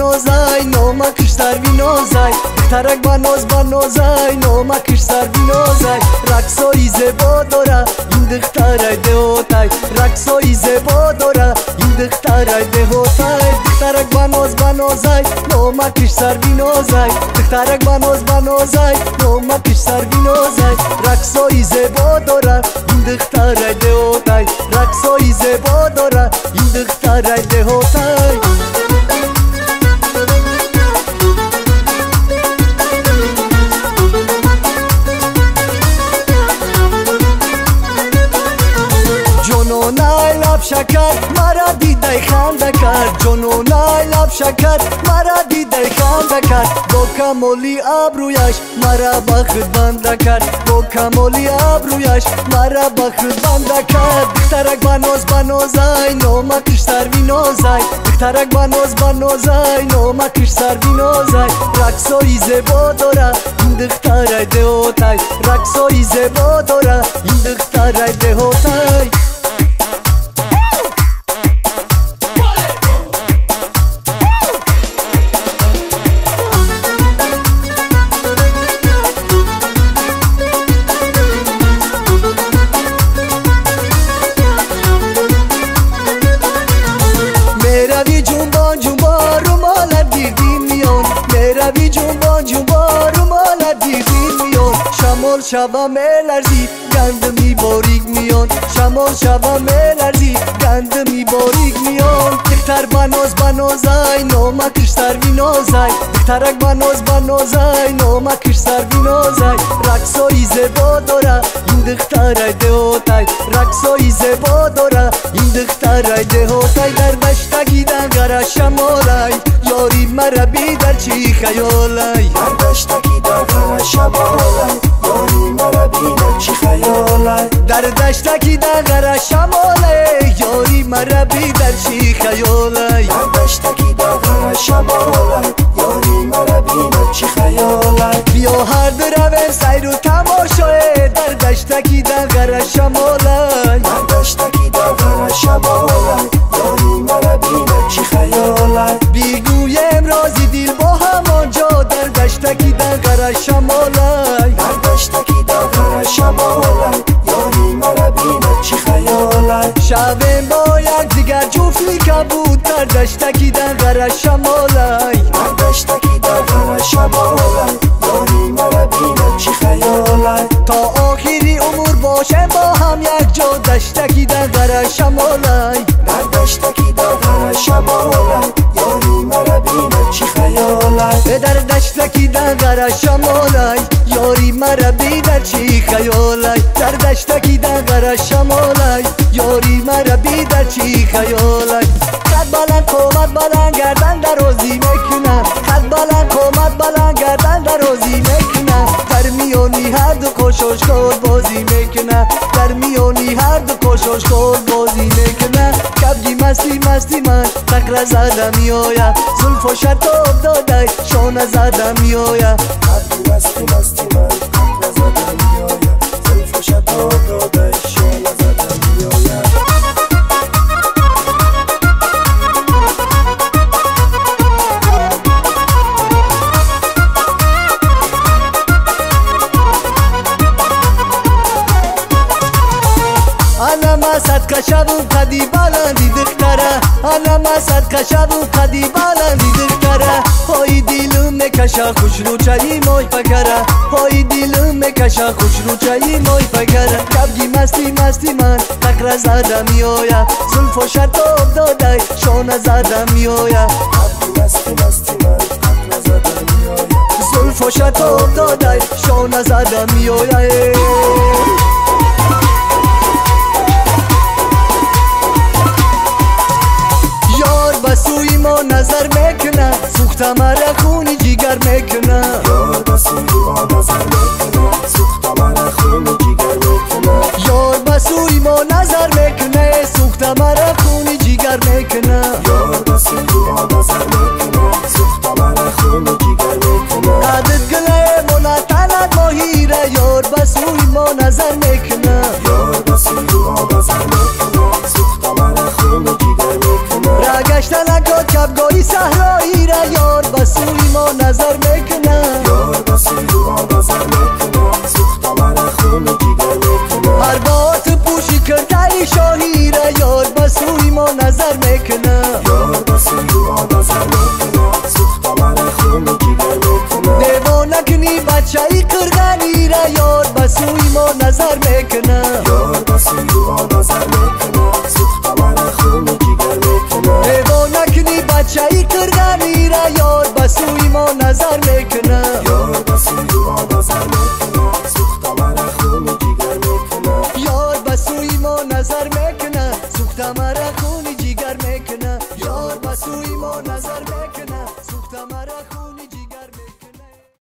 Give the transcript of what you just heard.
بنازای نامکش سر بینازای دخترک بنازای نامکش سر بینازای رقصای زیبا داره این دختر دهاتای رقصای زیبا داره این دختر دهاتای دخترک بنازای نامکش سر بینازای دخترک بنازای نامکش سر بینازای رقصای زیبا داره این دختر دهاتای رقصای زیبا داره این دختر دهاتای جنونای لب شکر مرا دیده خنده کرد جنونای لب شکر مرا دیده خنده کرد با کمالی ابرویش مرا بخت بنده کرد با کمالی ابرویش مرا بخت بنده کرد دخترک بنازای نامکش سر بینازای دخترک بنازای نامکش سر بینازای رقصای زیبا داره این دختر دهاتای رقصای زیبا داره این دختر دهاتای میروی جنبان رومال دیدیم میان میروی جنبان رومال دیدیم میان شمال شبا میلرزی گند میباریک میان شمال شبا میلرزی گند میباریک میان دختر بنازای نامکش سر بینازای دخترک بنازای نامکش سر بینازای رقصای زیبا داره این دختر دهاتای رقصای زیبا داره این دختر دهاتای در دشتگی دنگر شمالای یاری مرا بی در چی خیالای در دشتگی دنگر شمالای یاری مرا بی در چی خیالای در دشتگی دنگر شمالای یاری مرا بی در چی خیالای در دشتگی دنگر شمالای یاری مرا بی در چی خیالای بیا هر دو رویم سیر و تماشای در دشتگی دنگر شمالای در دشتگی دنگر شمالای یاری مرا بی در چی خیالای بیگویم رازی دیل با همانجا در دشتگی دنگر شمالای در دشتگی دنگر شمالای یاری مرا بی در چی خیالای شبیم با یک دیگر جفتی که بود در دشتگی دنگر شمالای در دشتگی دنگر شمالای یاری مرا بی در چی خیالای تا آخری امور باشم با هم یک جا دشتگی دنگر شمالای در دشتگی دنگر شمالای یاری مرا بی در چی خیالای در دشتگی دنگر شمالای یاری مرا بی در چی خیالای در دشتگی دنگر شمالای یاری مرا بی در چی خیالای قد بلند قامت بلند گردن درازی میکنه قد بلند قامت بلند گردن درازی میکنه در میانی هر دو کوششگاه بازی میکنه در میانی هر دو کوششگاه بازی میکنه کبگی مستی من تقره زده میآید زلف و شتاب داده شانه زده میآید کبگی مستی من تقره زده میآید زلف و شتاب داده شانه زده میآید صدقه شبو قدی بلندی دختره علم صدقه شبو قدی بلندی دختره پای دیلم میکشه خوش رو چایی مای پکره پای دیلم میکشه خوش رو چایی مای پکره کبگی مستی من تقره زده میآید زلف و شتاب داده شانه زده میآید کبگی مستی من تقره زده میآید زلف و شتاب داده شانه زده میآید بسوی ما نظر میکنه سوخته مرا خونی جیگر میکنه یار بسوی ما نظر میکنه سوخته مرا خونی جیگر میکنه یار بسوی ما نظر میکنه سوخته مرا خونی جیگر میکنه یار بسوی ما نظر میکنه سوخته مرا خونی جیگر میکنه عدد گله منتند ماهیره یار بسوی ما نظر میکنه یار بسوی ما نظر میکنه سوخته مرا خونی جیگر میکنه را گشتن کبگاری صحرایی را ما نظر میکنه یار بسوی ما نظر میکنه سوخته مرا خون جگر میکنه دیوانه کنی بچه ای قرغنی را یار بسوی ما نظر میکنه یار بسوی ما نظر میکنه سوخته مرا خون جگر میکنه دیوانه کنی بچه ای قرغنی را یار بسوی ما نظر میکنه یار بسوی ما نظر میکنه سوخته مرا خون جگر میکنه یار بسوی ما نظر میکنه سوخته مرا خون جگر میکنه یار بسوی ما نظر